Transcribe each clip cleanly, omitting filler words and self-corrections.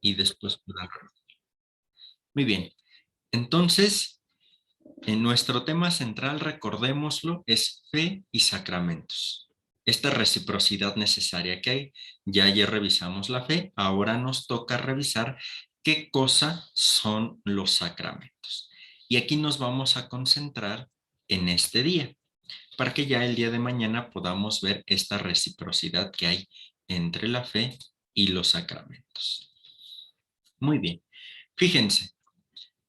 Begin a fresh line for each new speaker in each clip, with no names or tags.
y después pueda. Muy bien. Entonces, en nuestro tema central, recordémoslo, es fe y sacramentos. Esta reciprocidad necesaria que hay. Ya ayer revisamos la fe, ahora nos toca revisar qué cosa son los sacramentos. Y aquí nos vamos a concentrar en este día, para que ya el día de mañana podamos ver esta reciprocidad que hay entre la fe y los sacramentos. Muy bien. Fíjense,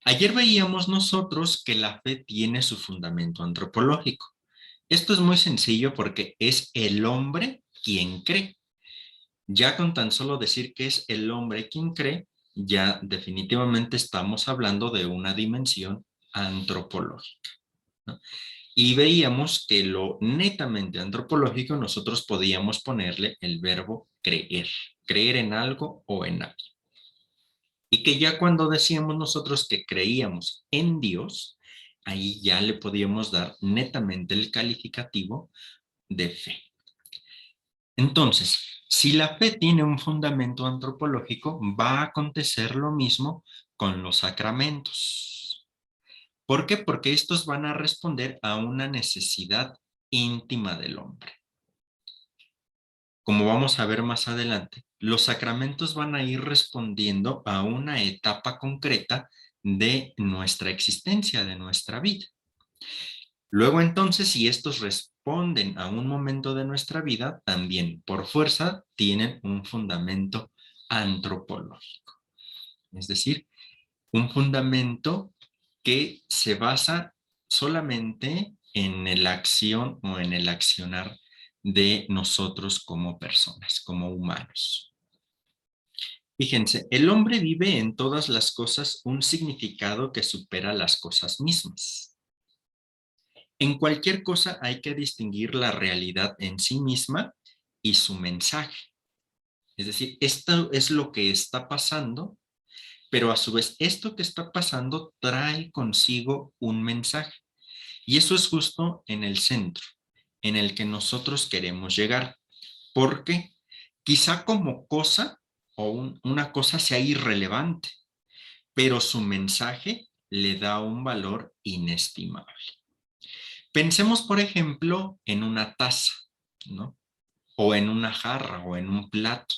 ayer veíamos nosotros que la fe tiene su fundamento antropológico. Esto es muy sencillo porque es el hombre quien cree. Ya con tan solo decir que es el hombre quien cree, ya definitivamente estamos hablando de una dimensión antropológica, ¿no? Y veíamos que lo netamente antropológico nosotros podíamos ponerle el verbo creer, creer en algo o en alguien. Y que ya cuando decíamos nosotros que creíamos en Dios, ahí ya le podíamos dar netamente el calificativo de fe. Entonces, si la fe tiene un fundamento antropológico, va a acontecer lo mismo con los sacramentos. ¿Por qué? Porque estos van a responder a una necesidad íntima del hombre. Como vamos a ver más adelante, los sacramentos van a ir respondiendo a una etapa concreta de nuestra existencia, de nuestra vida. Luego entonces, si estos responden a un momento de nuestra vida, también por fuerza tienen un fundamento antropológico. Es decir, un fundamento que se basa solamente en la acción o en el accionar de nosotros como personas, como humanos. Fíjense, el hombre vive en todas las cosas un significado que supera las cosas mismas. En cualquier cosa hay que distinguir la realidad en sí misma y su mensaje. Es decir, esto es lo que está pasando, pero a su vez esto que está pasando trae consigo un mensaje. Y eso es justo en el centro, en el que nosotros queremos llegar. Porque quizá como cosa o una cosa sea irrelevante, pero su mensaje le da un valor inestimable. Pensemos, por ejemplo, en una taza, ¿no? O en una jarra o en un plato.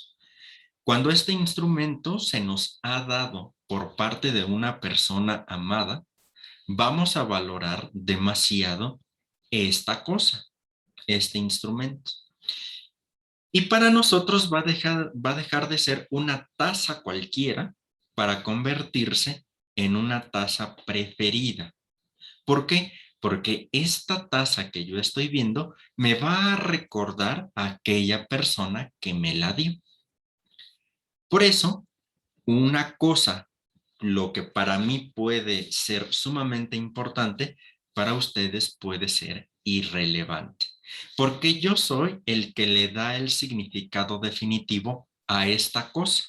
Cuando este instrumento se nos ha dado por parte de una persona amada, vamos a valorar demasiado esta cosa, este instrumento. Y para nosotros va a dejar de ser una taza cualquiera para convertirse en una taza preferida. ¿Por qué? Porque esta taza que yo estoy viendo me va a recordar a aquella persona que me la dio. Por eso, una cosa, lo que para mí puede ser sumamente importante, para ustedes puede ser irrelevante. Porque yo soy el que le da el significado definitivo a esta cosa,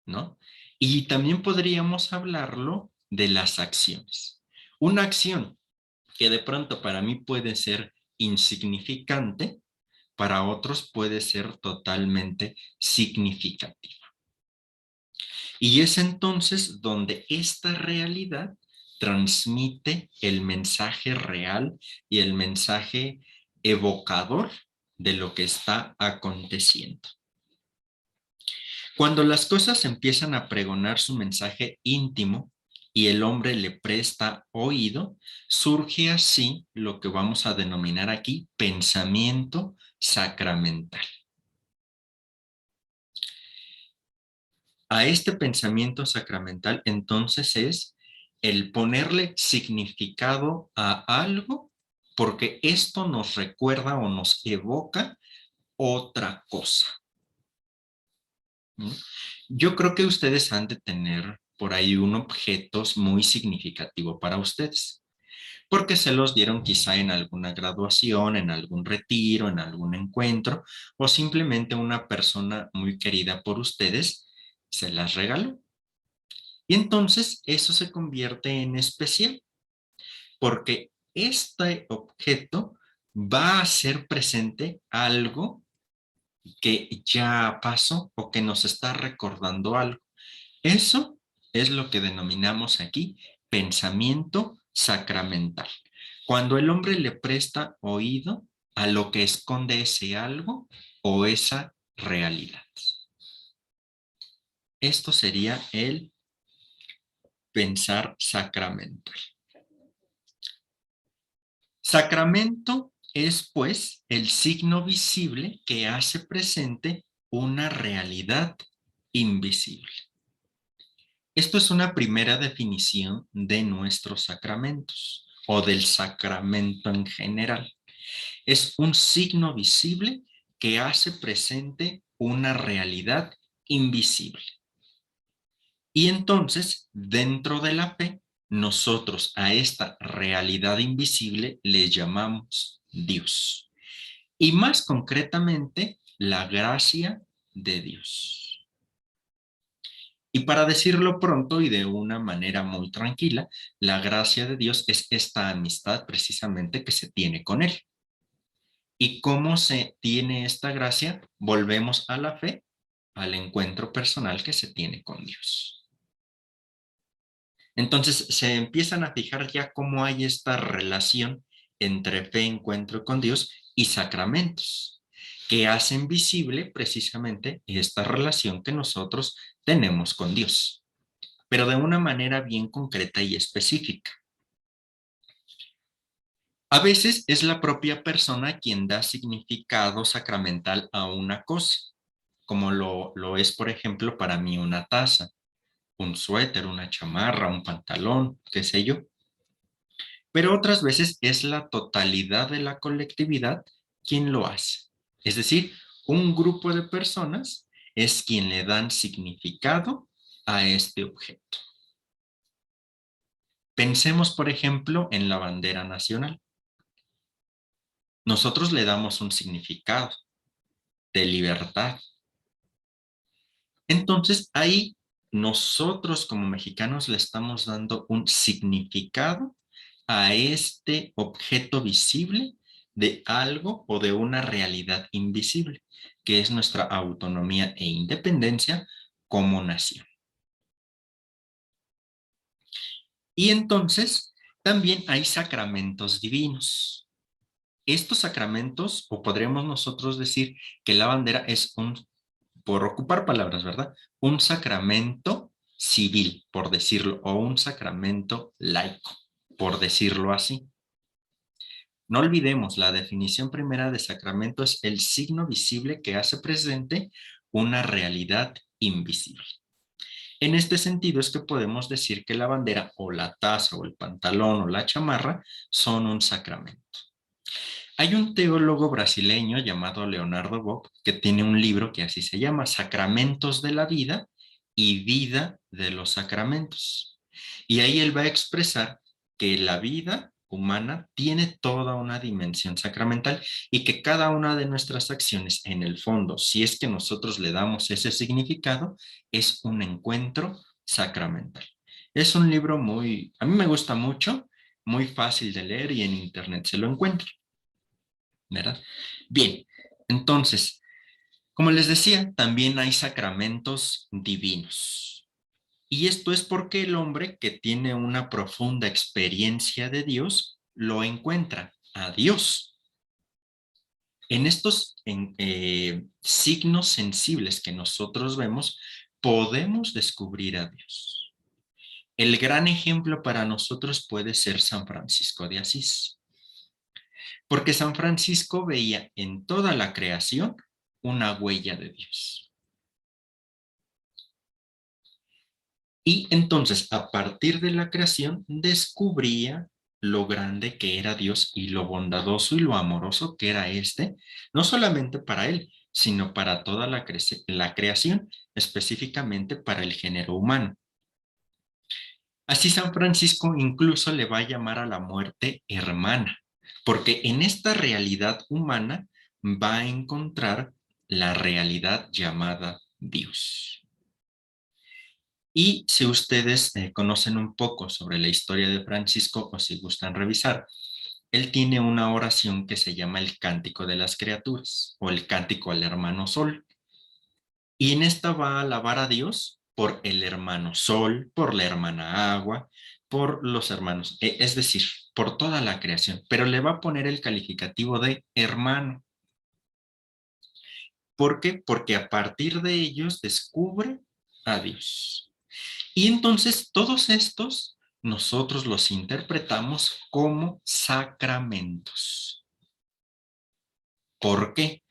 ¿no? Y también podríamos hablarlo de las acciones. Una acción que de pronto para mí puede ser insignificante, para otros puede ser totalmente significativa. Y es entonces donde esta realidad transmite el mensaje real y el mensaje evocador de lo que está aconteciendo. Cuando las cosas empiezan a pregonar su mensaje íntimo y el hombre le presta oído, surge así lo que vamos a denominar aquí pensamiento sacramental. A este pensamiento sacramental entonces es el ponerle significado a algo porque esto nos recuerda o nos evoca otra cosa. ¿Mm? Yo creo que ustedes han de tener por ahí un objeto muy significativo para ustedes, porque se los dieron quizá en alguna graduación, en algún retiro, en algún encuentro, o simplemente una persona muy querida por ustedes se las regaló. Y entonces eso se convierte en especial, porque este objeto va a hacer presente algo que ya pasó o que nos está recordando algo. Eso es lo que denominamos aquí pensamiento sacramental. Cuando el hombre le presta oído a lo que esconde ese algo o esa realidad. Esto sería el pensar sacramental. Sacramento es, pues, el signo visible que hace presente una realidad invisible. Esto es una primera definición de nuestros sacramentos o del sacramento en general. Es un signo visible que hace presente una realidad invisible. Y entonces, dentro de la fe, nosotros a esta realidad invisible le llamamos Dios. Y más concretamente, la gracia de Dios. Y para decirlo pronto y de una manera muy tranquila, la gracia de Dios es esta amistad precisamente que se tiene con Él. ¿Y cómo se tiene esta gracia? Volvemos a la fe, al encuentro personal que se tiene con Dios. Entonces se empiezan a fijar ya cómo hay esta relación entre fe, encuentro con Dios y sacramentos, que hacen visible precisamente esta relación que nosotros tenemos con Dios, pero de una manera bien concreta y específica. A veces es la propia persona quien da significado sacramental a una cosa, como lo es, por ejemplo, para mí una taza, un suéter, una chamarra, un pantalón, qué sé yo. Pero otras veces es la totalidad de la colectividad quien lo hace. Es decir, un grupo de personas es quien le dan significado a este objeto. Pensemos, por ejemplo, en la bandera nacional. Nosotros le damos un significado de libertad. Entonces, ahí nosotros como mexicanos le estamos dando un significado a este objeto visible de algo o de una realidad invisible, que es nuestra autonomía e independencia como nación. Y entonces, también hay sacramentos divinos. Estos sacramentos, o podríamos nosotros decir que la bandera es por ocupar palabras, ¿verdad? Un sacramento civil, por decirlo, o un sacramento laico, por decirlo así. No olvidemos, la definición primera de sacramento es el signo visible que hace presente una realidad invisible. En este sentido es que podemos decir que la bandera o la taza o el pantalón o la chamarra son un sacramento. Hay un teólogo brasileño llamado Leonardo Bock que tiene un libro que así se llama, Sacramentos de la Vida y Vida de los Sacramentos. Y ahí él va a expresar que la vida humana tiene toda una dimensión sacramental y que cada una de nuestras acciones, en el fondo, si es que nosotros le damos ese significado, es un encuentro sacramental. Es un libro a mí me gusta mucho, muy fácil de leer y en internet se lo encuentra. ¿Verdad? Bien, entonces, como les decía, también hay sacramentos divinos. Y esto es porque el hombre que tiene una profunda experiencia de Dios lo encuentra a Dios. En estos signos sensibles que nosotros vemos, podemos descubrir a Dios. El gran ejemplo para nosotros puede ser San Francisco de Asís. Porque San Francisco veía en toda la creación una huella de Dios. Y entonces, a partir de la creación, descubría lo grande que era Dios y lo bondadoso y lo amoroso que era no solamente para él, sino para toda la creación, específicamente para el género humano. Así San Francisco incluso le va a llamar a la muerte hermana, porque en esta realidad humana va a encontrar la realidad llamada Dios. Y si ustedes conocen un poco sobre la historia de Francisco o si gustan revisar, él tiene una oración que se llama el Cántico de las Criaturas o el Cántico al Hermano Sol. Y en esta va a alabar a Dios por el hermano Sol, por la hermana Agua, por los hermanos, es decir, por toda la creación, pero le va a poner el calificativo de hermano. ¿Por qué? Porque a partir de ellos descubre a Dios. Y entonces todos estos nosotros los interpretamos como sacramentos. ¿Por qué?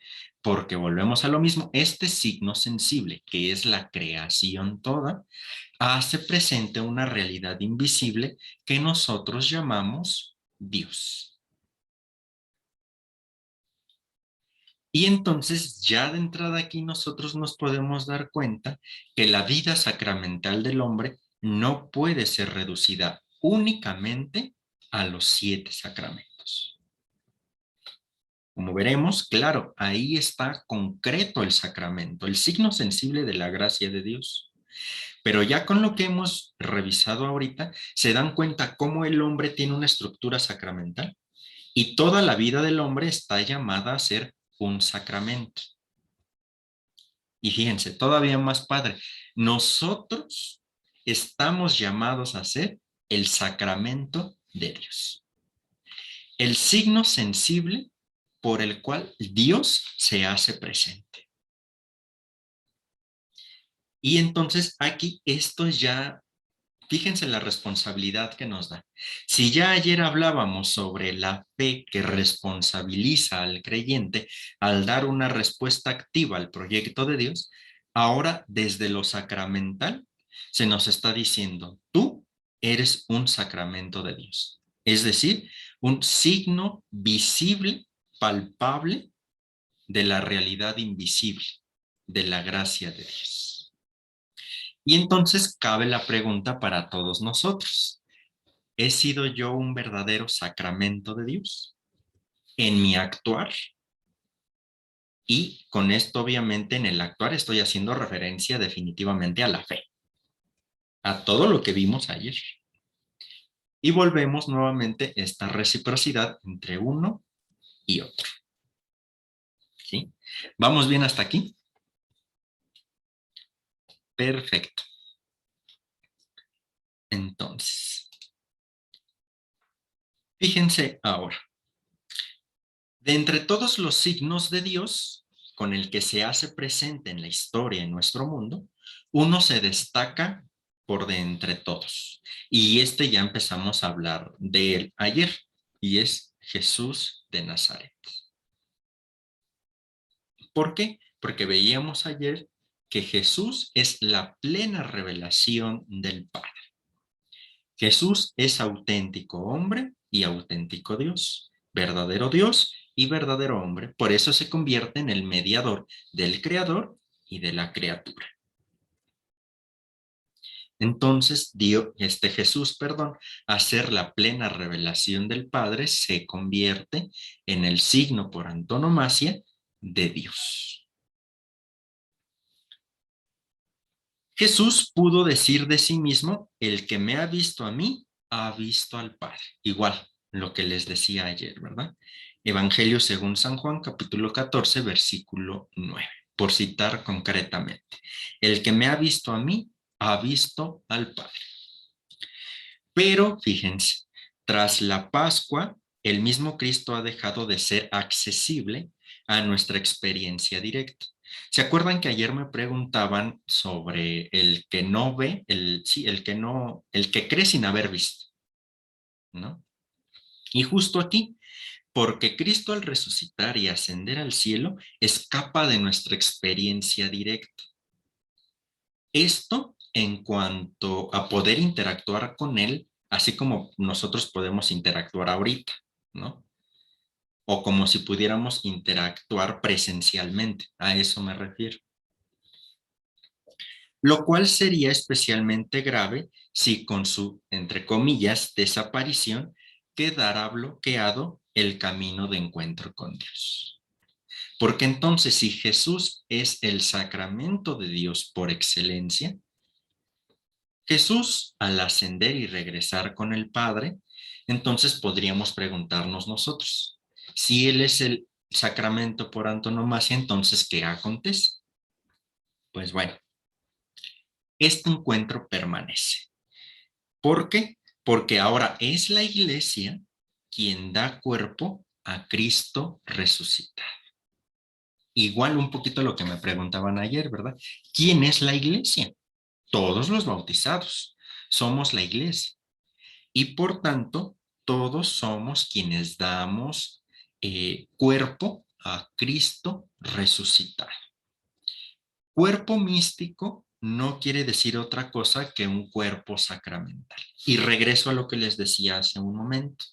Porque volvemos a lo mismo, este signo sensible, que es la creación toda, hace presente una realidad invisible que nosotros llamamos Dios. Y entonces ya de entrada aquí nosotros nos podemos dar cuenta que la vida sacramental del hombre no puede ser reducida únicamente a los 7 sacramentos. Como veremos, claro, ahí está concreto el sacramento, el signo sensible de la gracia de Dios. Pero ya con lo que hemos revisado ahorita, se dan cuenta cómo el hombre tiene una estructura sacramental y toda la vida del hombre está llamada a ser un sacramento. Y fíjense, todavía más padre, nosotros estamos llamados a ser el sacramento de Dios. El signo sensible por el cual Dios se hace presente. Y entonces aquí esto ya, fíjense la responsabilidad que nos da. Si ya ayer hablábamos sobre la fe que responsabiliza al creyente al dar una respuesta activa al proyecto de Dios, ahora desde lo sacramental se nos está diciendo, tú eres un sacramento de Dios. Es decir, un signo visible, palpable de la realidad invisible, de la gracia de Dios. Y entonces cabe la pregunta para todos nosotros. ¿He sido yo un verdadero sacramento de Dios en mi actuar? Y con esto, obviamente, en el actuar estoy haciendo referencia definitivamente a la fe, a todo lo que vimos ayer. Y volvemos nuevamente a esta reciprocidad entre uno y otro. ¿Sí? ¿Vamos bien hasta aquí? Perfecto. Entonces, fíjense ahora. De entre todos los signos de Dios con el que se hace presente en la historia en nuestro mundo, uno se destaca por de entre todos. Y este ya empezamos a hablar de él ayer, y es Jesús de Nazaret. ¿Por qué? Porque veíamos ayer que Jesús es la plena revelación del Padre. Jesús es auténtico hombre y auténtico Dios y verdadero hombre. Por eso se convierte en el mediador del Creador y de la criatura. Entonces, Jesús, a ser la plena revelación del Padre, se convierte en el signo por antonomasia de Dios. Jesús pudo decir de sí mismo, el que me ha visto a mí, ha visto al Padre. Igual, lo que les decía ayer, ¿verdad? Evangelio según San Juan, capítulo 14, versículo 9, por citar concretamente. El que me ha visto a mí, ha visto al Padre. Pero, fíjense, tras la Pascua, el mismo Cristo ha dejado de ser accesible a nuestra experiencia directa. ¿Se acuerdan que ayer me preguntaban sobre el que no ve, el que cree sin haber visto, ¿no? Y justo aquí, porque Cristo al resucitar y ascender al cielo escapa de nuestra experiencia directa. Esto en cuanto a poder interactuar con Él, así como nosotros podemos interactuar ahorita, ¿no? O como si pudiéramos interactuar presencialmente, a eso me refiero. Lo cual sería especialmente grave si con su, entre comillas, desaparición quedara bloqueado el camino de encuentro con Dios. Porque entonces si Jesús es el sacramento de Dios por excelencia, Jesús al ascender y regresar con el Padre Entonces podríamos preguntarnos nosotros, si Él es el sacramento por antonomasia, entonces, ¿qué acontece? Pues bueno, este encuentro permanece. ¿Por qué? Porque ahora es la iglesia quien da cuerpo a Cristo resucitado. Igual un poquito lo que me preguntaban ayer, ¿verdad? ¿Quién es la iglesia? Todos los bautizados. Somos la iglesia. Y por tanto, todos somos quienes damos cuerpo a Cristo resucitado. Cuerpo místico no quiere decir otra cosa que un cuerpo sacramental. Y regreso a lo que les decía hace un momento.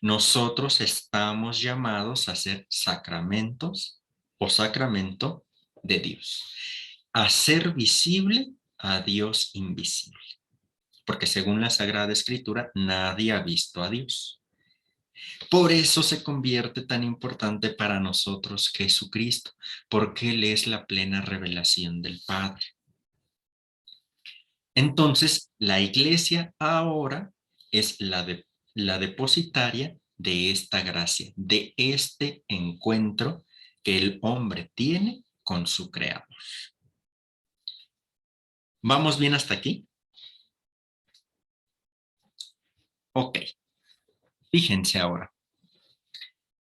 Nosotros estamos llamados a ser sacramentos o sacramento de Dios, a ser visible a Dios invisible, porque según la Sagrada Escritura nadie ha visto a Dios. Por eso se convierte tan importante para nosotros Jesucristo, porque Él es la plena revelación del Padre. Entonces, la iglesia ahora es la depositaria de esta gracia, de este encuentro que el hombre tiene con su Creador. ¿Vamos bien hasta aquí? Ok, fíjense ahora.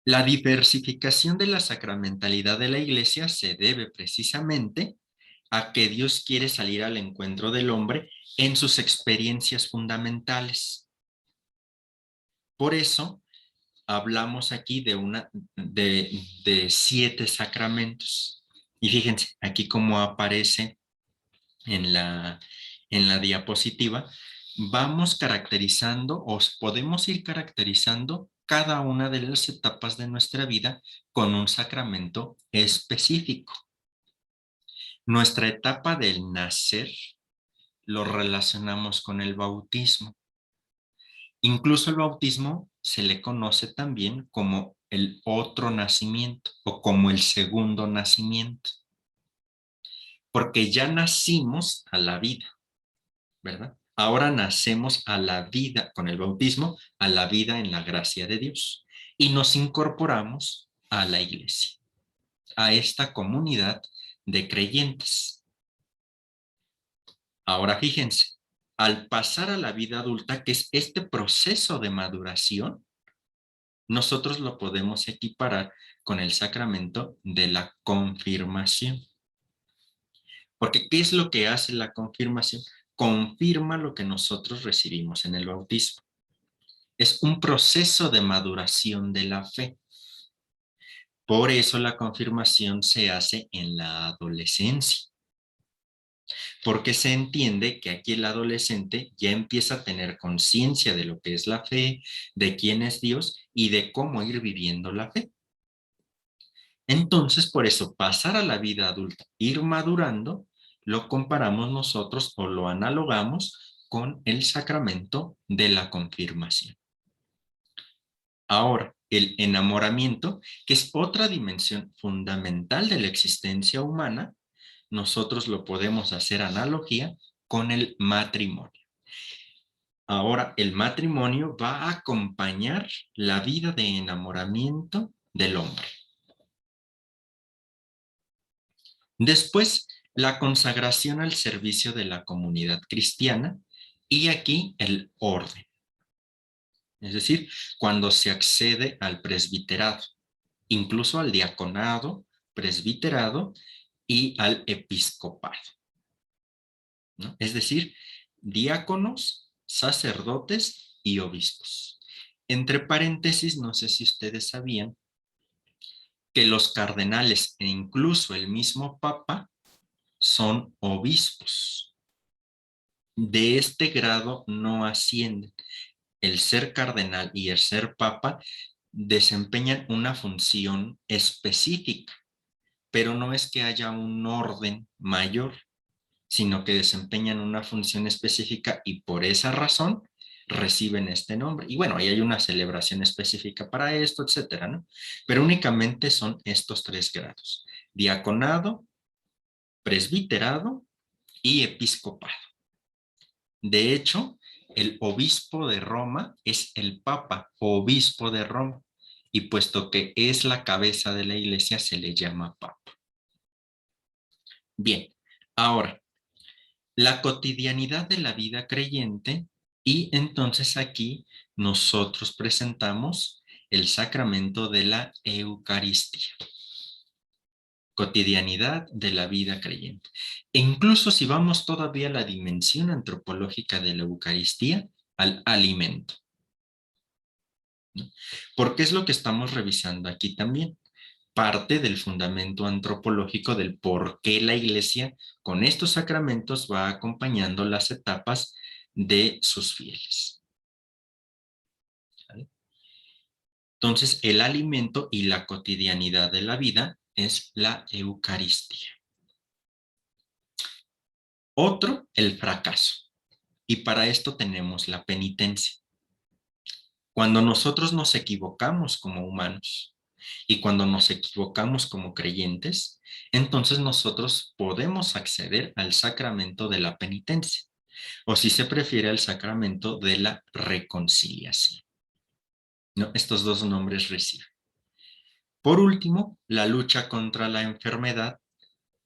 La diversificación de la sacramentalidad de la iglesia se debe precisamente a que Dios quiere salir al encuentro del hombre en sus experiencias fundamentales. Por eso hablamos aquí de 7 sacramentos. Y fíjense, aquí como aparece en la diapositiva, vamos caracterizando o podemos ir caracterizando cada una de las etapas de nuestra vida con un sacramento específico. Nuestra etapa del nacer lo relacionamos con el bautismo. Incluso el bautismo se le conoce también como el otro nacimiento o como el segundo nacimiento, porque ya nacimos a la vida, ¿verdad? Ahora nacemos a la vida con el bautismo, a la vida en la gracia de Dios y nos incorporamos a la iglesia, a esta comunidad de creyentes. Ahora fíjense, al pasar a la vida adulta, que es este proceso de maduración, nosotros lo podemos equiparar con el sacramento de la confirmación. Porque ¿qué es lo que hace la confirmación? Confirma lo que nosotros recibimos en el bautismo. Es un proceso de maduración de la fe. Por eso la confirmación se hace en la adolescencia. Porque se entiende que aquí el adolescente ya empieza a tener conciencia de lo que es la fe, de quién es Dios y de cómo ir viviendo la fe. Entonces, por eso, pasar a la vida adulta, ir madurando, lo comparamos nosotros o lo analogamos con el sacramento de la confirmación. Ahora, el enamoramiento, que es otra dimensión fundamental de la existencia humana, nosotros lo podemos hacer analogía con el matrimonio. Ahora, el matrimonio va a acompañar la vida de enamoramiento del hombre. Después, la consagración al servicio de la comunidad cristiana y aquí el orden. Es decir, cuando se accede al presbiterado, incluso al diaconado, presbiterado y al episcopado, ¿no? Es decir, diáconos, sacerdotes y obispos. Entre paréntesis, no sé si ustedes sabían que los cardenales e incluso el mismo papa son obispos. De este grado no ascienden. El ser cardenal y el ser papa desempeñan una función específica, pero no es que haya un orden mayor, sino que desempeñan una función específica y por esa razón reciben este nombre. Y bueno, ahí hay una celebración específica para esto, etcétera, ¿no? Pero únicamente son estos 3 grados: diaconado, presbiterado y episcopado. De hecho, el obispo de Roma es el Papa, obispo de Roma. Y puesto que es la cabeza de la iglesia, se le llama Papa. Bien, ahora, la cotidianidad de la vida creyente, y entonces aquí nosotros presentamos el sacramento de la Eucaristía. Cotidianidad de la vida creyente. E incluso si vamos todavía a la dimensión antropológica de la Eucaristía, al alimento, ¿no? Porque es lo que estamos revisando aquí también. Parte del fundamento antropológico del por qué la iglesia con estos sacramentos va acompañando las etapas de sus fieles. ¿Vale? Entonces, el alimento y la cotidianidad de la vida es la Eucaristía. Otro, el fracaso. Y para esto tenemos la penitencia. Cuando nosotros nos equivocamos como humanos y cuando nos equivocamos como creyentes, entonces nosotros podemos acceder al sacramento de la penitencia, o si se prefiere al sacramento de la reconciliación. ¿No? Estos dos nombres reciben. Por último, la lucha contra la enfermedad,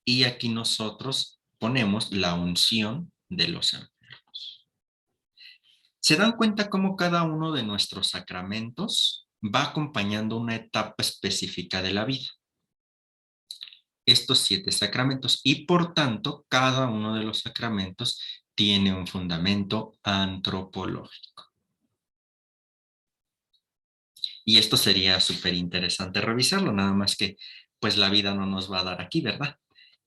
y aquí nosotros ponemos la unción de los enfermos. ¿Se dan cuenta cómo cada uno de nuestros sacramentos va acompañando una etapa específica de la vida? Estos 7 sacramentos, y por tanto, cada uno de los sacramentos tiene un fundamento antropológico. Y esto sería súper interesante revisarlo, nada más que pues la vida no nos va a dar aquí, ¿verdad?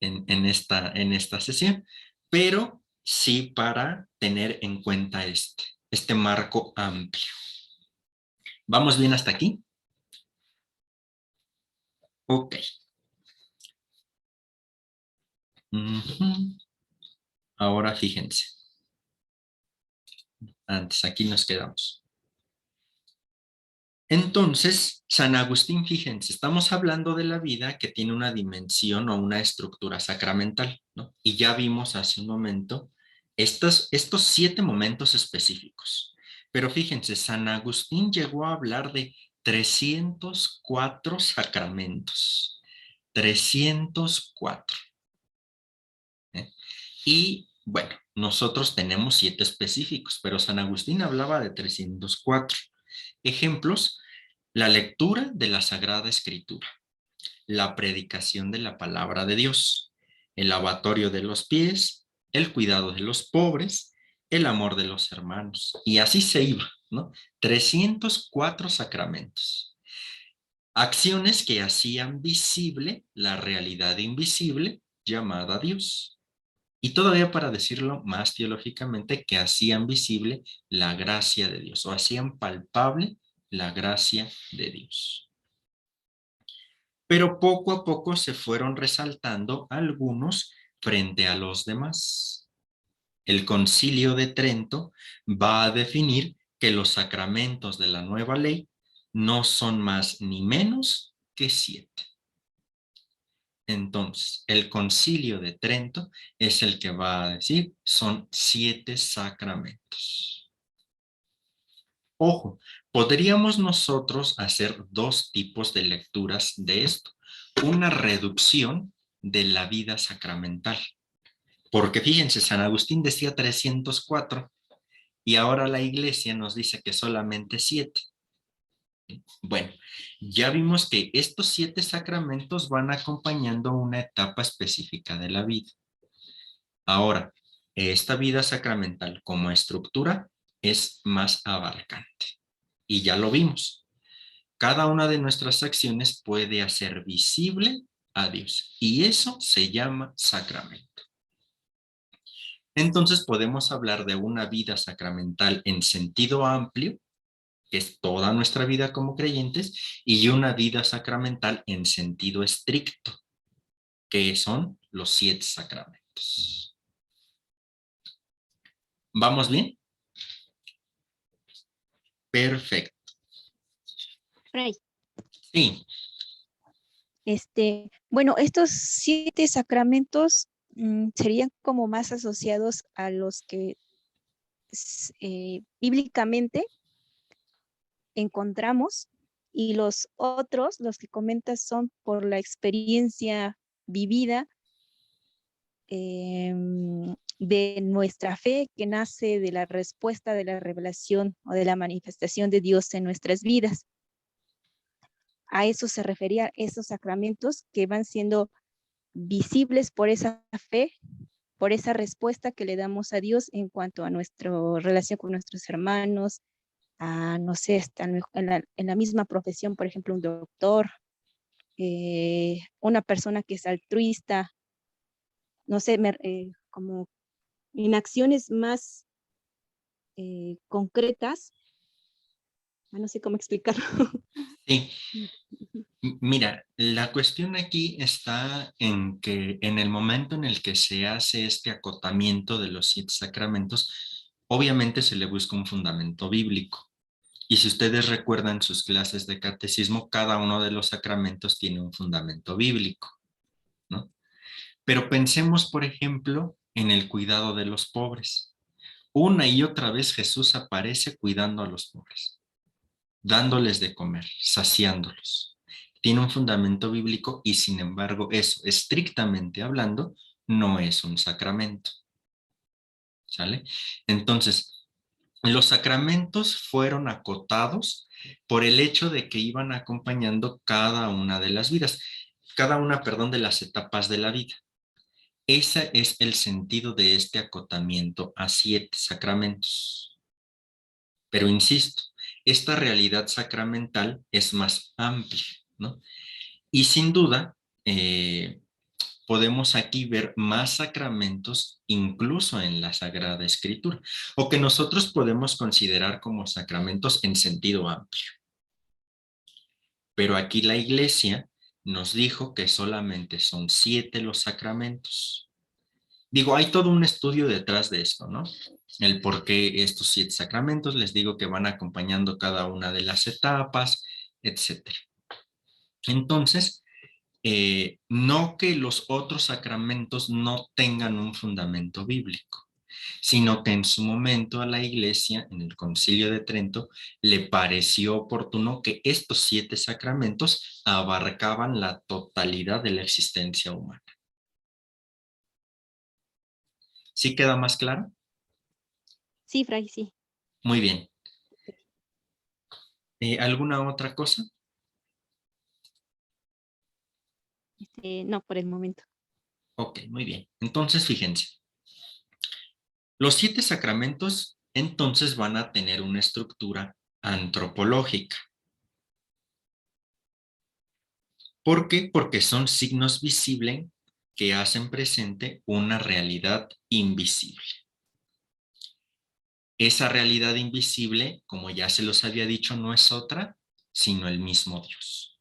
En esta sesión, pero sí para tener en cuenta este marco amplio. ¿Vamos bien hasta aquí? Ok. Ahora fíjense. Antes, aquí nos quedamos. Entonces, San Agustín, fíjense, estamos hablando de la vida que tiene una dimensión o una estructura sacramental, ¿no? Y ya vimos hace un momento estos 7 momentos específicos. Pero fíjense, San Agustín llegó a hablar de 304 sacramentos. 304. ¿Eh? Y bueno, nosotros tenemos 7 específicos, pero San Agustín hablaba de 304. Ejemplos: la lectura de la Sagrada Escritura, la predicación de la palabra de Dios, el lavatorio de los pies, el cuidado de los pobres, el amor de los hermanos. Y así se iba, ¿no? 304 sacramentos. Acciones que hacían visible la realidad invisible llamada Dios. Y todavía para decirlo más teológicamente, que hacían visible la gracia de Dios o hacían palpable la gracia de Dios. Pero poco a poco se fueron resaltando algunos frente a los demás. El Concilio de Trento va a definir que los sacramentos de la nueva ley no son más ni menos que 7. Entonces, el Concilio de Trento es el que va a decir, son 7 sacramentos. Ojo, podríamos nosotros hacer 2 tipos de lecturas de esto. Una reducción de la vida sacramental. Porque fíjense, San Agustín decía 304 y ahora la iglesia nos dice que solamente 7. Bueno, ya vimos que estos 7 sacramentos van acompañando una etapa específica de la vida. Ahora, esta vida sacramental como estructura es más abarcante. Y ya lo vimos. Cada una de nuestras acciones puede hacer visible a Dios. Y eso se llama sacramento. Entonces podemos hablar de una vida sacramental en sentido amplio, que es toda nuestra vida como creyentes, y una vida sacramental en sentido estricto, que son los 7 sacramentos. ¿Vamos bien? Perfecto.
Fray,
Sí,
bueno, estos 7 sacramentos serían como más asociados a los que bíblicamente encontramos, y los otros, los que comentas, son por la experiencia vivida de nuestra fe, que nace de la respuesta de la revelación o de la manifestación de Dios en nuestras vidas. A eso se refería, esos sacramentos que van siendo visibles por esa fe, por esa respuesta que le damos a Dios en cuanto a nuestra relación con nuestros hermanos, a, no sé, en la misma profesión, por ejemplo, un doctor, una persona que es altruista, no sé, como en acciones más concretas, no sé cómo explicarlo.
Sí, mira, la cuestión aquí está en que en el momento en el que se hace este acotamiento de los 7 sacramentos, obviamente se le busca un fundamento bíblico. Y si ustedes recuerdan sus clases de catecismo, cada uno de los sacramentos tiene un fundamento bíblico, ¿no? Pero pensemos, por ejemplo, en el cuidado de los pobres. Una y otra vez Jesús aparece cuidando a los pobres, dándoles de comer, saciándolos. Tiene un fundamento bíblico y sin embargo eso, estrictamente hablando, no es un sacramento. ¿Sale? Entonces, los sacramentos fueron acotados por el hecho de que iban acompañando cada una de las vidas, cada una, perdón, de las etapas de la vida. Ese es el sentido de este acotamiento a 7 sacramentos. Pero insisto, esta realidad sacramental es más amplia, ¿no? Y sin duda, podemos aquí ver más sacramentos incluso en la Sagrada Escritura, o que nosotros podemos considerar como sacramentos en sentido amplio. Pero aquí la Iglesia nos dijo que solamente son 7 los sacramentos. Digo, hay todo un estudio detrás de esto, ¿no? El por qué estos 7 sacramentos, les digo que van acompañando cada una de las etapas, etcétera. Entonces, no que los otros sacramentos no tengan un fundamento bíblico, sino que en su momento a la Iglesia, en el Concilio de Trento, le pareció oportuno que estos 7 sacramentos abarcaban la totalidad de la existencia humana. ¿Sí queda más claro?
Sí, Fray, sí.
Muy bien. ¿Alguna otra cosa?
No, por el momento.
Ok, muy bien. Entonces, fíjense. Los 7 sacramentos entonces van a tener una estructura antropológica. ¿Por qué? Porque son signos visibles que hacen presente una realidad invisible. Esa realidad invisible, como ya se los había dicho, no es otra, sino el mismo Dios.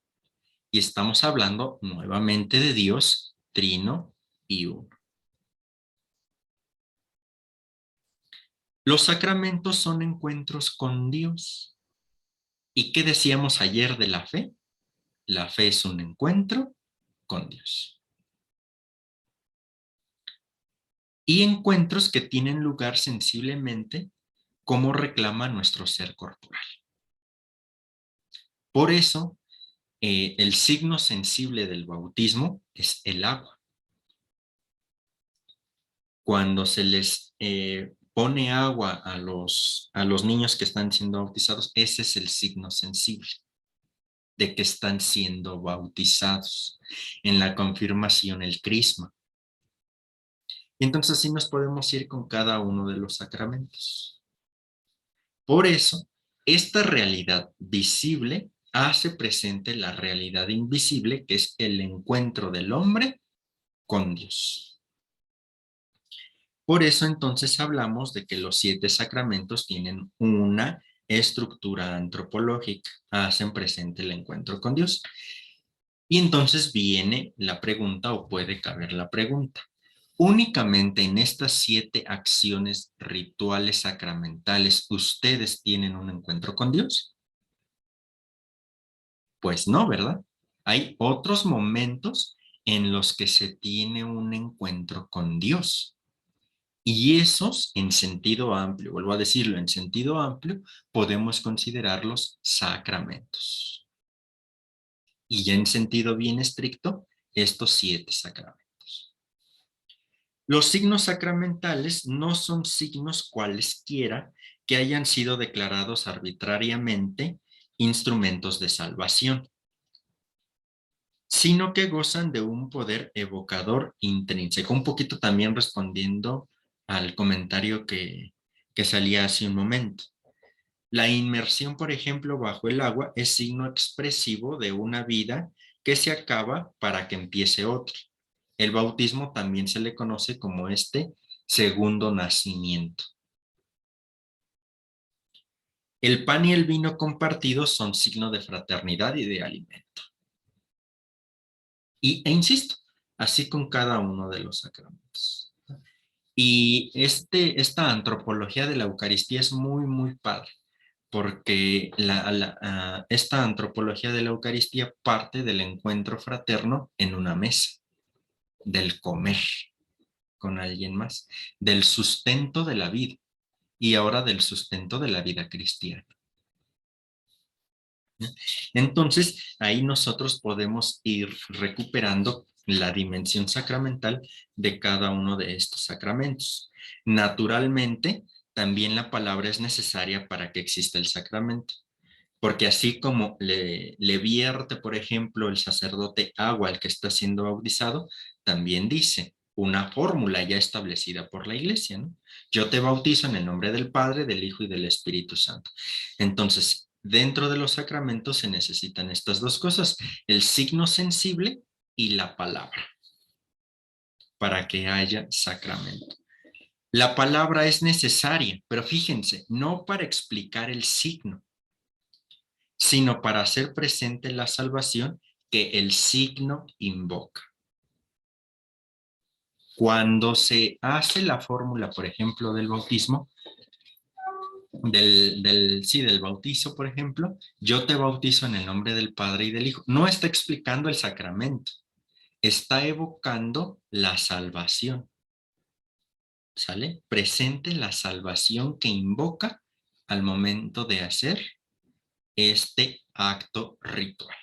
Y estamos hablando nuevamente de Dios, trino y uno. Los sacramentos son encuentros con Dios. ¿Y qué decíamos ayer de la fe? La fe es un encuentro con Dios. Y encuentros que tienen lugar sensiblemente como reclama nuestro ser corporal. Por eso, el signo sensible del bautismo es el agua. Cuando se les pone agua a los niños que están siendo bautizados, ese es el signo sensible de que están siendo bautizados. En la confirmación, el crisma. Y entonces así nos podemos ir con cada uno de los sacramentos. Por eso, esta realidad visible hace presente la realidad invisible, que es el encuentro del hombre con Dios. Por eso entonces hablamos de que los 7 sacramentos tienen una estructura antropológica, hacen presente el encuentro con Dios. Y entonces viene la pregunta, o puede caber la pregunta: ¿únicamente en estas 7 acciones rituales sacramentales ustedes tienen un encuentro con Dios? Pues no, ¿verdad? Hay otros momentos en los que se tiene un encuentro con Dios. Y esos, en sentido amplio, vuelvo a decirlo, en sentido amplio, podemos considerarlos sacramentos. Y ya en sentido bien estricto, estos 7 sacramentos. Los signos sacramentales no son signos cualesquiera que hayan sido declarados arbitrariamente instrumentos de salvación, sino que gozan de un poder evocador intrínseco. Un poquito también respondiendo al comentario que salía hace un momento. La inmersión, por ejemplo, bajo el agua es signo expresivo de una vida que se acaba para que empiece otra. El bautismo también se le conoce como este segundo nacimiento. El pan y el vino compartidos son signo de fraternidad y de alimento. E insisto, así con cada uno de los sacramentos. Y esta antropología de la Eucaristía es muy, muy padre, porque esta antropología de la Eucaristía parte del encuentro fraterno en una mesa, del comer con alguien más, del sustento de la vida y ahora del sustento de la vida cristiana. Entonces, ahí nosotros podemos ir recuperando la dimensión sacramental de cada uno de estos sacramentos. Naturalmente, también la palabra es necesaria para que exista el sacramento, porque así como le vierte, por ejemplo, el sacerdote agua al que está siendo bautizado, también dice una fórmula ya establecida por la iglesia, ¿no? Yo te bautizo en el nombre del Padre, del Hijo y del Espíritu Santo. Entonces, dentro de los sacramentos se necesitan estas dos cosas, el signo sensible y la palabra, para que haya sacramento. La palabra es necesaria, pero fíjense, no para explicar el signo, sino para hacer presente la salvación que el signo invoca. Cuando se hace la fórmula, por ejemplo, del bautismo, del bautizo, por ejemplo, yo te bautizo en el nombre del Padre y del Hijo. No está explicando el sacramento, está evocando la salvación. ¿Sale? Presente la salvación que invoca al momento de hacer este acto ritual.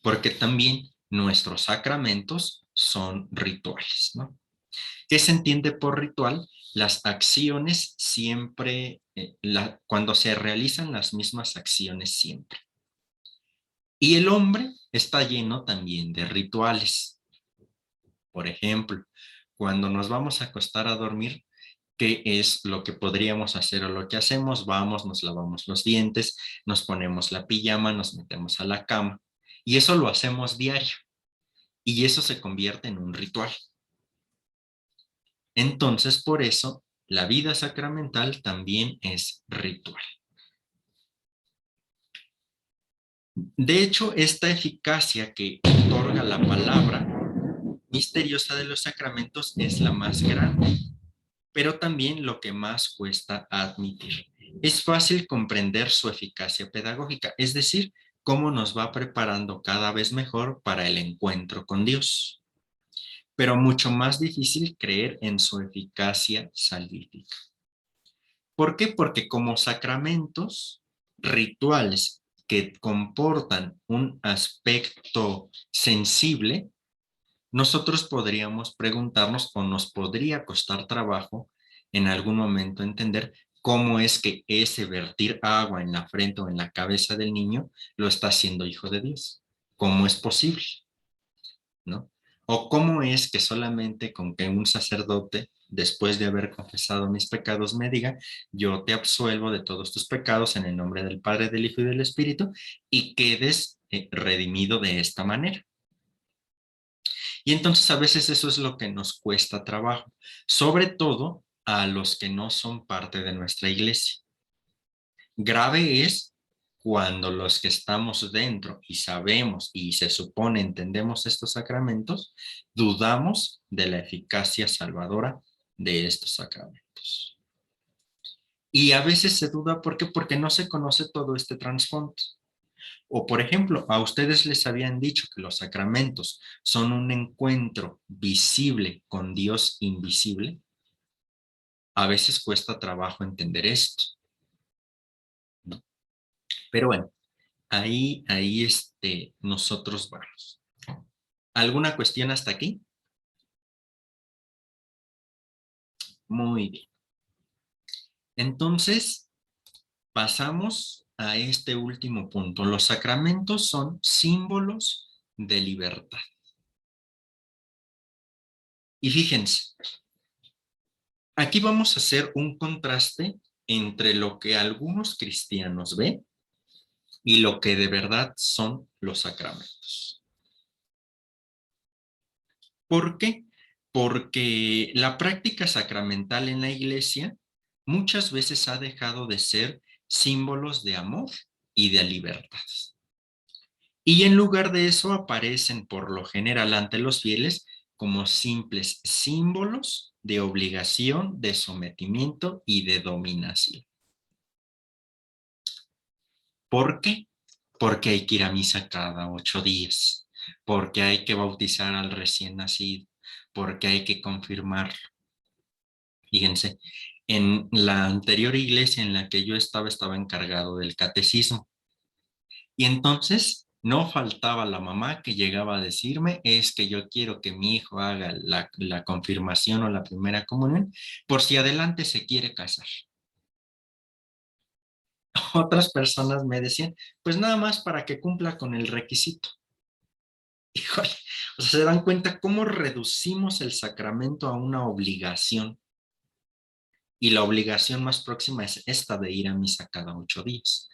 Porque también nuestros sacramentos son rituales, ¿no? ¿Qué se entiende por ritual? Las acciones siempre, cuando se realizan las mismas acciones siempre. Y el hombre está lleno también de rituales. Por ejemplo, cuando nos vamos a acostar a dormir, ¿qué es lo que podríamos hacer o lo que hacemos? Vamos, nos lavamos los dientes, nos ponemos la pijama, nos metemos a la cama. Y eso lo hacemos diario. Y eso se convierte en un ritual. Entonces, por eso, la vida sacramental también es ritual. De hecho, esta eficacia que otorga la palabra misteriosa de los sacramentos es la más grande, pero también lo que más cuesta admitir. Es fácil comprender su eficacia pedagógica, es decir, cómo nos va preparando cada vez mejor para el encuentro con Dios, pero mucho más difícil creer en su eficacia salvífica. ¿Por qué? Porque como sacramentos, rituales que comportan un aspecto sensible, nosotros podríamos preguntarnos o nos podría costar trabajo en algún momento entender cómo es que ese vertir agua en la frente o en la cabeza del niño lo está haciendo hijo de Dios. ¿Cómo es posible? ¿No? O cómo es que solamente con que un sacerdote, después de haber confesado mis pecados, me diga, yo te absuelvo de todos tus pecados en el nombre del Padre, del Hijo y del Espíritu, y quedes redimido de esta manera. Y entonces a veces eso es lo que nos cuesta trabajo, sobre todo a los que no son parte de nuestra iglesia. Grave es cuando los que estamos dentro y sabemos y se supone entendemos estos sacramentos, dudamos de la eficacia salvadora de estos sacramentos. Y a veces se duda, ¿por qué? Porque no se conoce todo este trasfondo. O por ejemplo, a ustedes les habían dicho que los sacramentos son un encuentro visible con Dios invisible. A veces cuesta trabajo entender esto, ¿no? Pero bueno, ahí nosotros vamos. ¿Alguna cuestión hasta aquí? Muy bien. Entonces, pasamos a este último punto. Los sacramentos son símbolos de libertad. Y fíjense, aquí vamos a hacer un contraste entre lo que algunos cristianos ven y lo que de verdad son los sacramentos. ¿Por qué? Porque la práctica sacramental en la iglesia muchas veces ha dejado de ser símbolos de amor y de libertad. Y en lugar de eso aparecen por lo general ante los fieles como simples símbolos de obligación, de sometimiento y de dominación. ¿Por qué? Porque hay que ir a misa cada 8 días, porque hay que bautizar al recién nacido, porque hay que confirmarlo. Fíjense, en la anterior iglesia en la que yo estaba encargado del catecismo. Y entonces no faltaba la mamá que llegaba a decirme, es que yo quiero que mi hijo haga la confirmación o la primera comunión, por si adelante se quiere casar. Otras personas me decían, pues nada más para que cumpla con el requisito. Híjole, o sea, se dan cuenta cómo reducimos el sacramento a una obligación. Y la obligación más próxima es esta de ir a misa cada 8 días.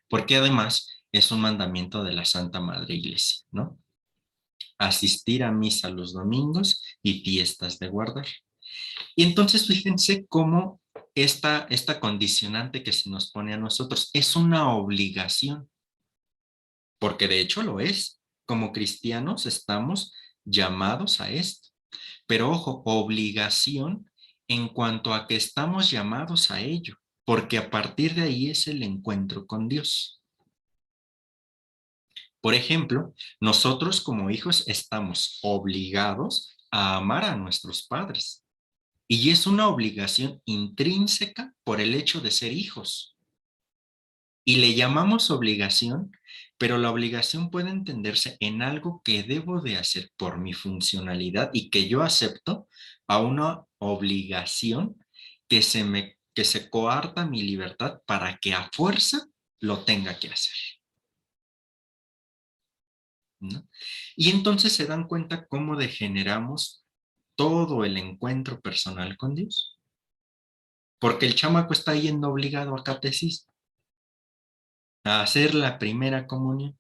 Porque además es un mandamiento de la Santa Madre Iglesia, ¿no? Asistir a misa los domingos y fiestas de guardar. Y entonces fíjense cómo esta condicionante que se nos pone a nosotros es una obligación, porque de hecho lo es. Como cristianos estamos llamados a esto. Pero ojo, obligación en cuanto a que estamos llamados a ello, porque a partir de ahí es el encuentro con Dios. Por ejemplo, nosotros como hijos estamos obligados a amar a nuestros padres. Y es una obligación intrínseca por el hecho de ser hijos. Y le llamamos obligación, pero la obligación puede entenderse en algo que debo de hacer por mi funcionalidad y que yo acepto a una obligación que se coarta mi libertad para que a fuerza lo tenga que hacer, ¿no? Y entonces se dan cuenta cómo degeneramos todo el encuentro personal con Dios. Porque el chamaco está yendo obligado a catecismo, a hacer la primera comunión.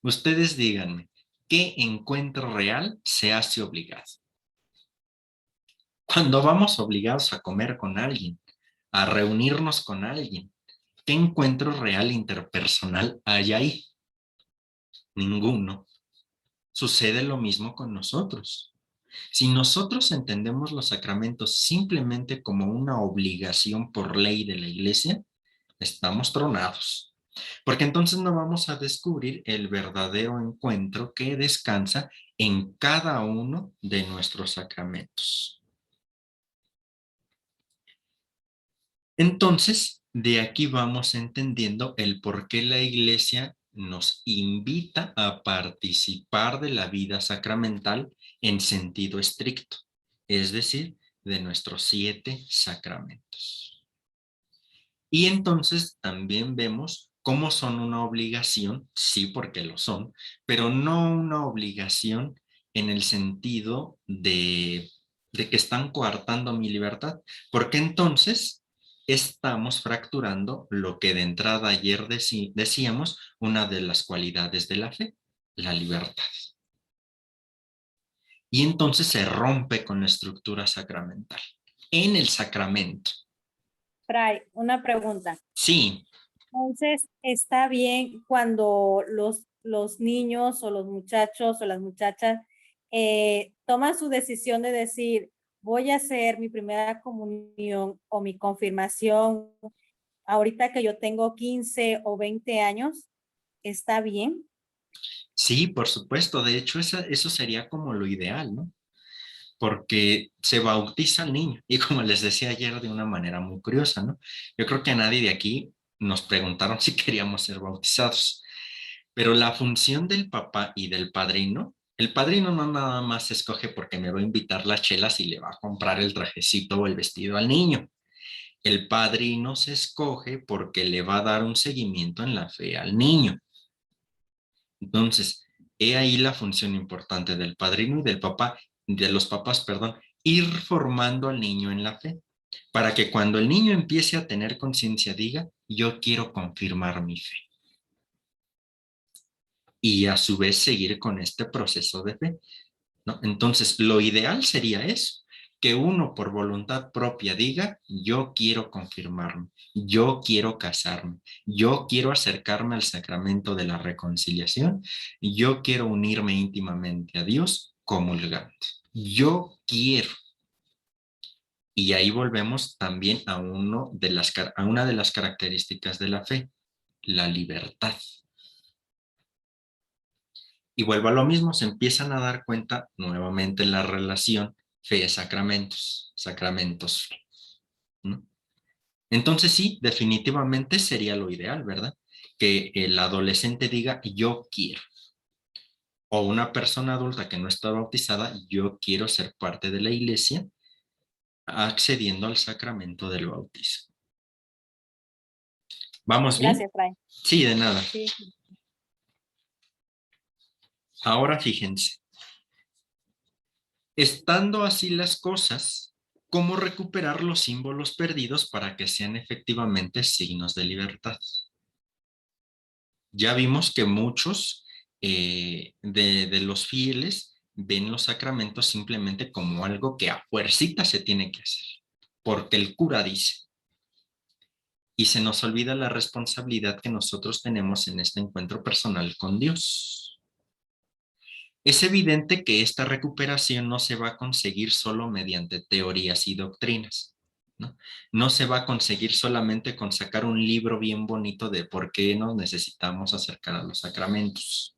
Ustedes díganme, ¿qué encuentro real se hace obligado? Cuando vamos obligados a comer con alguien, a reunirnos con alguien, ¿qué encuentro real interpersonal hay ahí? Ninguno. Sucede lo mismo con nosotros. Si nosotros entendemos los sacramentos simplemente como una obligación por ley de la iglesia, estamos tronados. Porque entonces no vamos a descubrir el verdadero encuentro que descansa en cada uno de nuestros sacramentos. Entonces, de aquí vamos entendiendo el por qué la iglesia nos invita a participar de la vida sacramental en sentido estricto, es decir, de nuestros 7 sacramentos. Y entonces también vemos cómo son una obligación, sí, porque lo son, pero no una obligación en el sentido de que están coartando mi libertad, porque entonces estamos fracturando lo que de entrada ayer decíamos, una de las cualidades de la fe, la libertad. Y entonces se rompe con la estructura sacramental. En el sacramento.
Fray, una pregunta.
Sí.
Entonces, está bien cuando los niños o los muchachos o las muchachas toman su decisión de decir, voy a hacer mi primera comunión o mi confirmación ahorita que yo tengo 15 o 20 años, ¿está bien?
Sí, por supuesto. De hecho, eso sería como lo ideal, ¿no? porque se bautiza al niño. Y como les decía ayer de una manera muy curiosa, ¿no? Yo creo que a nadie de aquí nos preguntaron si queríamos ser bautizados, pero la función del papá y del padrino, el padrino no nada más escoge porque me va a invitar las chelas y le va a comprar el trajecito o el vestido al niño. El padrino se escoge porque le va a dar un seguimiento en la fe al niño. Entonces, he ahí la función importante del padrino y del papá, de los papás, perdón, ir formando al niño en la fe, para que cuando el niño empiece a tener conciencia diga, yo quiero confirmar mi fe. Y a su vez seguir con este proceso de fe, ¿no? Entonces, lo ideal sería eso, que uno por voluntad propia diga, yo quiero confirmarme, yo quiero casarme, yo quiero acercarme al sacramento de la reconciliación, yo quiero unirme íntimamente a Dios comulgante. Yo quiero. Y ahí volvemos también a una de las características de la fe, la libertad. Y vuelvo a lo mismo, se empiezan a dar cuenta nuevamente la relación fe-sacramentos, sacramentos-fe, ¿no? Entonces sí, definitivamente sería lo ideal, ¿verdad? Que el adolescente diga, yo quiero. O una persona adulta que no está bautizada, yo quiero ser parte de la iglesia, accediendo al sacramento del bautismo. ¿Vamos bien?
Gracias, Fray.
Sí, de nada.
Sí.
Ahora fíjense, estando así las cosas, ¿cómo recuperar los símbolos perdidos para que sean efectivamente signos de libertad? Ya vimos que muchos de los fieles ven los sacramentos simplemente como algo que a fuercita se tiene que hacer, porque el cura dice. Y se nos olvida la responsabilidad que nosotros tenemos en este encuentro personal con Dios. Es evidente que esta recuperación no se va a conseguir solo mediante teorías y doctrinas, ¿no? No se va a conseguir solamente con sacar un libro bien bonito de por qué nos necesitamos acercar a los sacramentos.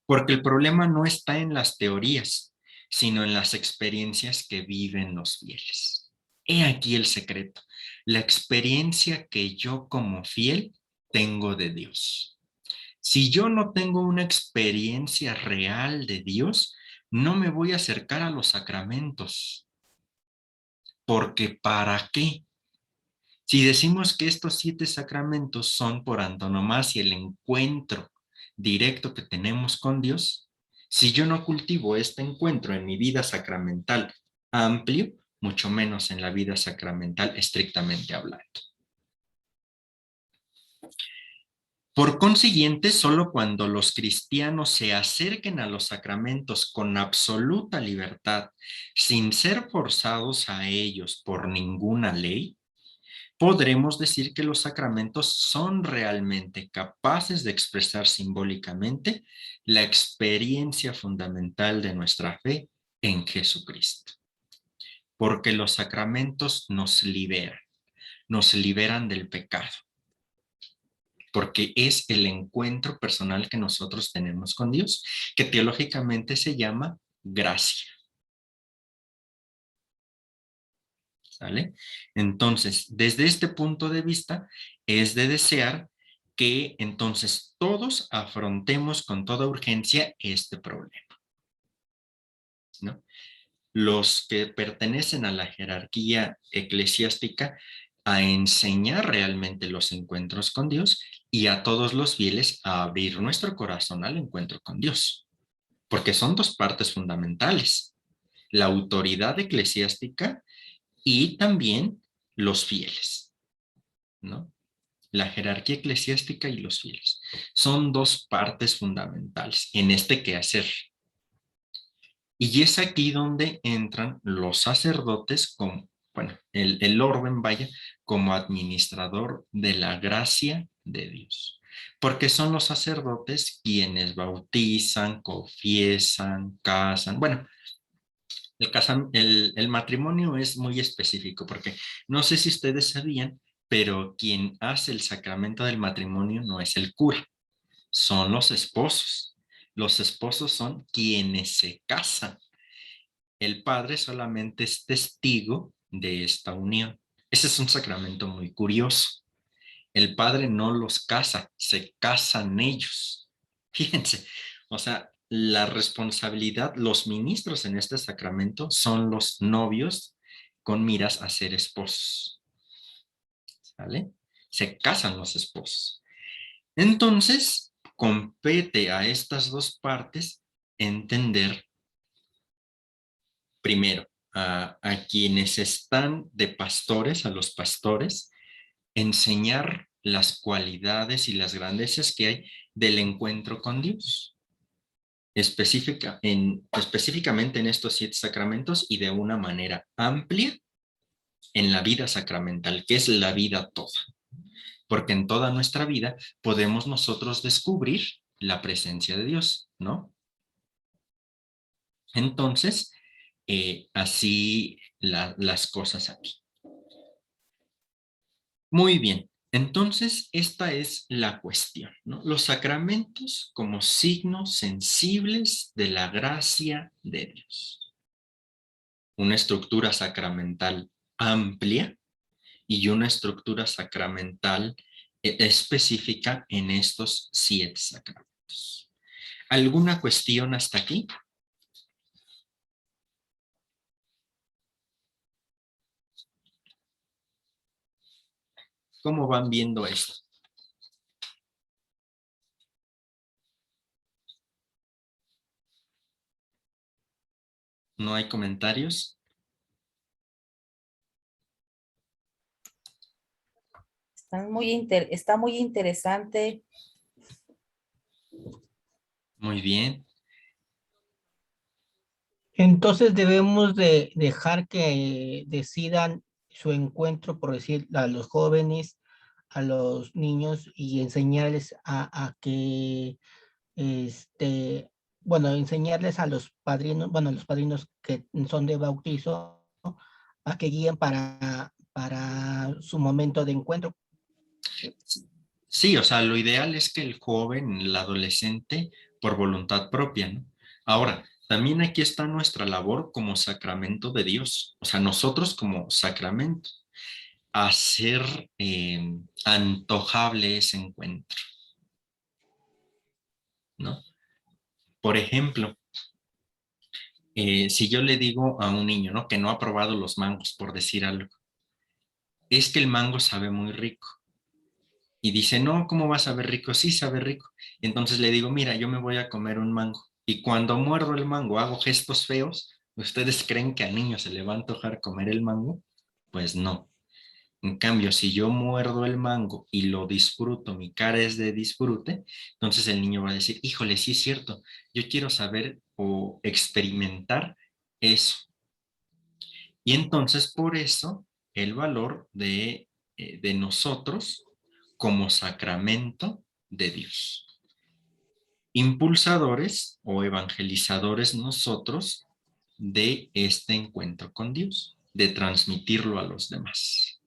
Porque el problema no está en las teorías, sino en las experiencias que viven los fieles. He aquí el secreto, la experiencia que yo como fiel tengo de Dios. Si yo no tengo una experiencia real de Dios, no me voy a acercar a los sacramentos. Porque ¿para qué? Si decimos que estos 7 sacramentos son por antonomasia el encuentro directo que tenemos con Dios, si yo no cultivo este encuentro en mi vida sacramental amplio, mucho menos en la vida sacramental estrictamente hablando. Por consiguiente, solo cuando los cristianos se acerquen a los sacramentos con absoluta libertad, sin ser forzados a ellos por ninguna ley, podremos decir que los sacramentos son realmente capaces de expresar simbólicamente la experiencia fundamental de nuestra fe en Jesucristo. Porque los sacramentos nos liberan del pecado. Porque es el encuentro personal que nosotros tenemos con Dios, que teológicamente se llama gracia. ¿Sale? Entonces, desde este punto de vista, es de desear que entonces todos afrontemos con toda urgencia este problema, ¿no? Los que pertenecen a la jerarquía eclesiástica, a enseñar realmente los encuentros con Dios, y a todos los fieles a abrir nuestro corazón al encuentro con Dios, porque son dos partes fundamentales, la autoridad eclesiástica y también los fieles, ¿no? La jerarquía eclesiástica y los fieles son dos partes fundamentales en este quehacer. Y es aquí donde entran los sacerdotes como, bueno, el orden, vaya, como administrador de la gracia de Dios. Porque son los sacerdotes quienes bautizan, confiesan, casan. Bueno, el matrimonio es muy específico porque no sé si ustedes sabían, pero quien hace el sacramento del matrimonio no es el cura, son los esposos. Los esposos son quienes se casan. El padre solamente es testigo de esta unión. Ese es un sacramento muy curioso. El padre no los casa, se casan ellos. Fíjense, o sea, la responsabilidad, los ministros en este sacramento son los novios con miras a ser esposos. ¿Vale? Se casan los esposos. Entonces, compete a estas dos partes entender primero a quienes están de pastores, a los pastores, enseñar las cualidades y las grandezas que hay del encuentro con Dios. Específicamente en estos 7 sacramentos y de una manera amplia en la vida sacramental, que es la vida toda. Porque en toda nuestra vida podemos nosotros descubrir la presencia de Dios, ¿no? Entonces, así las cosas aquí. Muy bien, entonces esta es la cuestión, ¿no? Los sacramentos como signos sensibles de la gracia de Dios. Una estructura sacramental amplia y una estructura sacramental específica en estos 7 sacramentos. ¿Alguna cuestión hasta aquí? ¿Cómo van viendo esto? ¿No hay comentarios?
Está muy interesante.
Muy bien.
Entonces debemos de dejar que decidan su encuentro, por decir, a los jóvenes, a los niños y enseñarles a que, bueno, enseñarles a los padrinos que son de bautizo, ¿no? A que guíen para su momento de encuentro.
Sí, o sea, lo ideal es que el joven, el adolescente, por voluntad propia, ¿no? Ahora, también aquí está nuestra labor como sacramento de Dios, o sea, nosotros como sacramento, hacer antojable ese encuentro, ¿no? Por ejemplo, si yo le digo a un niño, ¿no? Que no ha probado los mangos, por decir algo, es que el mango sabe muy rico. Y dice, no, ¿cómo va a saber rico? Sí, sabe rico. Y entonces le digo, mira, yo me voy a comer un mango. Y cuando muerdo el mango, hago gestos feos. ¿Ustedes creen que al niño se le va a antojar comer el mango? Pues no. En cambio, si yo muerdo el mango y lo disfruto, mi cara es de disfrute, entonces el niño va a decir, híjole, sí es cierto, yo quiero saber o experimentar eso. Y entonces por eso el valor de nosotros como sacramento de Dios. Impulsadores o evangelizadores nosotros de este encuentro con Dios, de transmitirlo a los demás,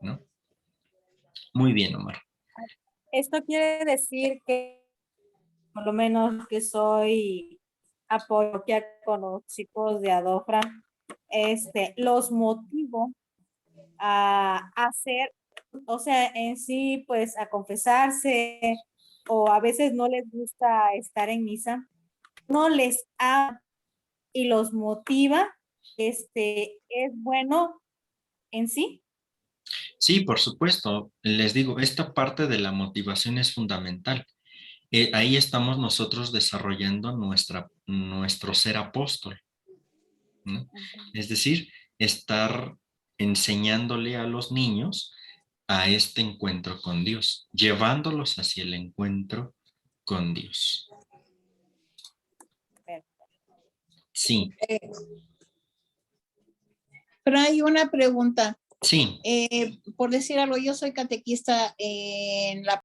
¿no? Muy bien, Omar.
Esto quiere decir que, por lo menos que soy apoya con los chicos de Adofra, los motivo a hacer, o sea, en sí, pues a confesarse, o a veces no les gusta estar en misa, no les habla y los motiva, es bueno en sí.
Sí, por supuesto. Les digo, esta parte de la motivación es fundamental. Ahí estamos nosotros desarrollando nuestro ser apóstol, ¿no? Es decir, estar enseñándole a los niños a este encuentro con Dios, llevándolos hacia el encuentro con Dios. Sí,
Pero hay una pregunta.
sí.
Por decir algo, yo soy catequista en la